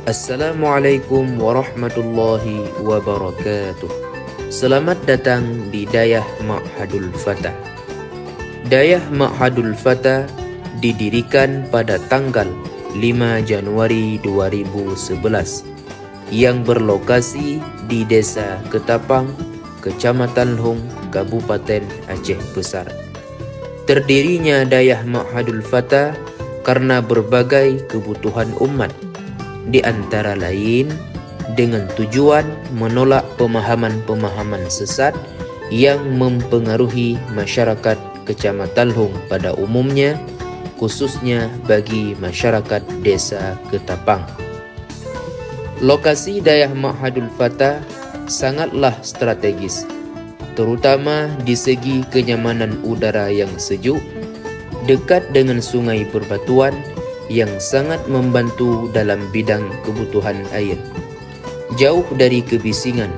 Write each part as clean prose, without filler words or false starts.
Assalamualaikum warahmatullahi wabarakatuh. Selamat datang di Dayah Ma'hadul Fatah. Dayah Ma'hadul Fatah didirikan pada tanggal 5 Januari 2011 yang berlokasi di Desa Ketapang, Kecamatan Hong, Kabupaten Aceh Besar. Terdirinya Dayah Ma'hadul Fatah karena berbagai kebutuhan umat, di antara lain dengan tujuan menolak pemahaman-pemahaman sesat yang mempengaruhi masyarakat Kecamatan Hong pada umumnya, khususnya bagi masyarakat Desa Ketapang. Lokasi Dayah Ma'hadul Fatah sangatlah strategis, terutama di segi kenyamanan udara yang sejuk, dekat dengan sungai berbatuan yang sangat membantu dalam bidang kebutuhan air, jauh dari kebisingan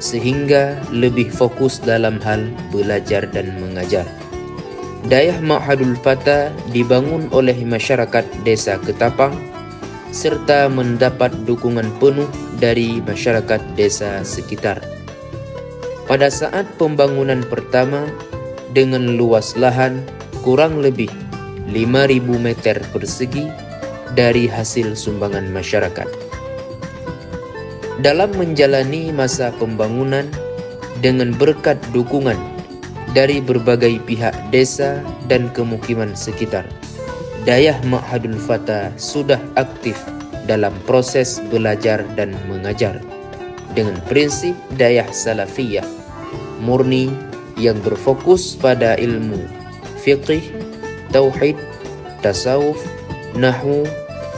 sehingga lebih fokus dalam hal belajar dan mengajar. Dayah Ma'hadul Fatah dibangun oleh masyarakat Desa Ketapang serta mendapat dukungan penuh dari masyarakat desa sekitar. Pada saat pembangunan pertama, dengan luas lahan kurang lebih 5.000 meter persegi dari hasil sumbangan masyarakat. Dalam menjalani masa pembangunan dengan berkat dukungan dari berbagai pihak desa dan kemukiman sekitar, Dayah Ma'hadul Fatah sudah aktif dalam proses belajar dan mengajar dengan prinsip Dayah Salafiyah murni yang berfokus pada ilmu fiqih, tauhid, tasawuf, nahwu,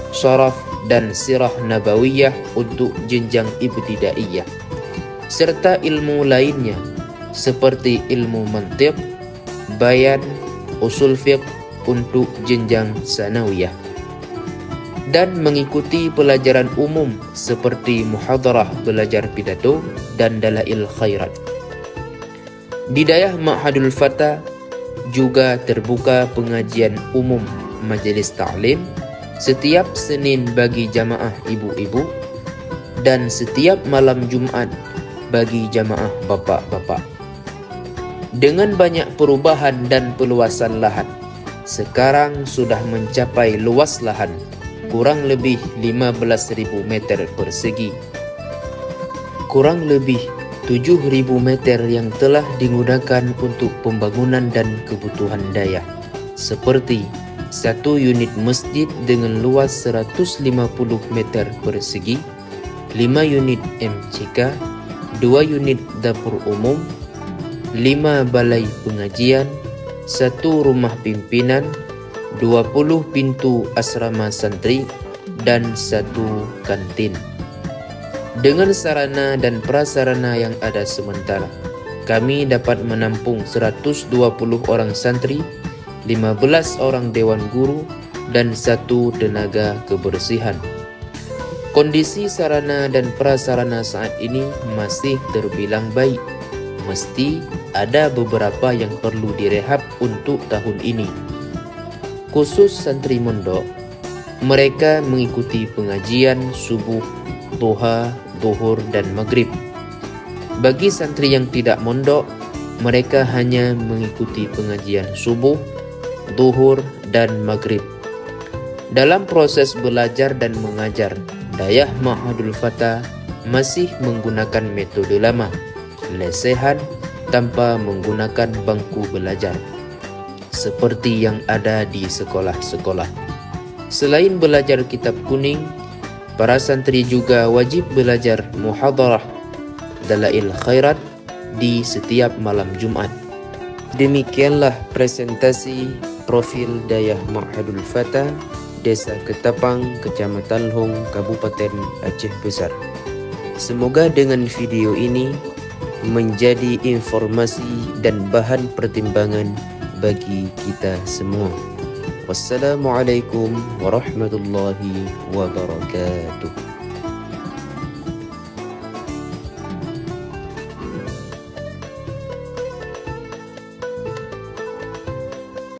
sharaf, dan sirah nabawiyah untuk jenjang ibtidaiyah, serta ilmu lainnya seperti ilmu mantiq, bayan, usul fiqh untuk jenjang sanawiyah, dan mengikuti pelajaran umum seperti muhadarah belajar pidato dan dalail khairat. Di Dayah Ma'hadul Fatah juga terbuka pengajian umum majelis ta'lim setiap Senin bagi jamaah ibu-ibu dan setiap malam Jumat bagi jamaah bapak-bapak. Dengan banyak perubahan dan peluasan lahan, sekarang sudah mencapai luas lahan kurang lebih 15.000 meter persegi. Kurang lebih 7.000 meter yang telah digunakan untuk pembangunan dan kebutuhan dayah, seperti 1 unit masjid dengan luas 150 meter persegi, 5 unit MCK, 2 unit dapur umum, 5 balai pengajian, 1 rumah pimpinan, 20 pintu asrama santri, dan 1 kantin. Dengan sarana dan prasarana yang ada sementara, kami dapat menampung 120 orang santri, 15 orang dewan guru, dan 1 tenaga kebersihan. Kondisi sarana dan prasarana saat ini masih terbilang baik. Mesti ada beberapa yang perlu direhab untuk tahun ini. Khusus santri mondok, mereka mengikuti pengajian subuh, duha, zuhur, dan maghrib. Bagi santri yang tidak mondok, mereka hanya mengikuti pengajian subuh, zuhur, dan maghrib. Dalam proses belajar dan mengajar, Dayah Ma'hadul Fatah masih menggunakan metode lama, lesehan tanpa menggunakan bangku belajar, seperti yang ada di sekolah-sekolah. Selain belajar kitab kuning, para santri juga wajib belajar muhadarah dalail khairat di setiap malam Jumat. Demikianlah presentasi profil Dayah Ma'hadul Fatah, Desa Ketapang, Kecamatan Hong, Kabupaten Aceh Besar. Semoga dengan video ini menjadi informasi dan bahan pertimbangan bagi kita semua. Wassalamualaikum warahmatullahi wabarakatuh.